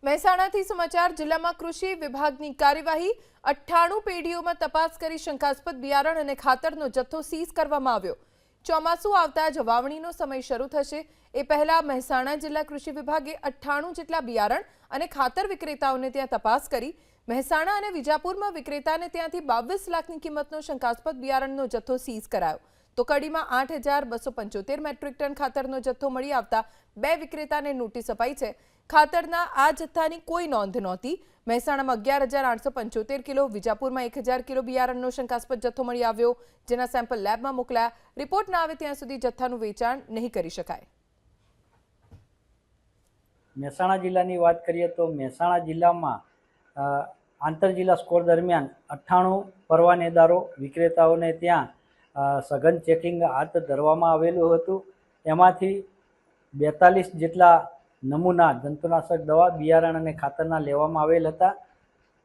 મહેસાણાથી સમાચાર જિલ્લામાં કૃષિ વિભાગની કાર્યવાહી 98 પેઢીઓમાં તપાસ કરી શંકાસ્પદ બિયારણ અને ખાતરનો જથ્થો સીઝ કરવામાં આવ્યો। ચોમાસું આવતા જ વાવણીનો સમય શરૂ થશે એ પહેલા મહેસાણા જિલ્લા કૃષિ વિભાગે 98 જેટલા બિયારણ અને ખાતર વિક્રેતાઓને ત્યાં તપાસ કરી। મહેસાણા અને વિજાપુરમાં વિક્રેતાને ત્યાંથી 22 લાખની કિંમતનો શંકાસ્પદ બિયારણનો જથ્થો સીઝ કરાયો। તો કડીમાં 8275 મેટ્રિક ટન ખાતરનો જથ્થો મળી આવતા બે વિક્રેતાને નોટિસ અપાઈ છે। ખાતરના આ જથ્થાની કોઈ નોંધ નહોતી। મહેસાણામાં 11875 કિલો, વિજાપુરમાં 1000 કિલો બિયારણનો શંકાસ્પદ જથ્થો મળી આવ્યો, જેના સેમ્પલ લેબમાં મોકલાયા। રિપોર્ટ ના આવે ત્યાં સુધી જથ્થાનું વેચાણ નહીં કરી શકાય। મહેસાણા જિલ્લાની વાત કરીએ તો મહેસાણા જિલ્લામાં આંતર જિલ્લા સ્કોર દરમિયાન 98 પરવાનેદારો વિક્રેતાઓને ત્યાં સઘન ચેકિંગ હાથ ધરવામાં આવેલું હતું। એમાંથી 42 જેટલા નમૂના જંતુનાશક દવા, બિયારણ અને ખાતરના લેવામાં આવેલ હતા।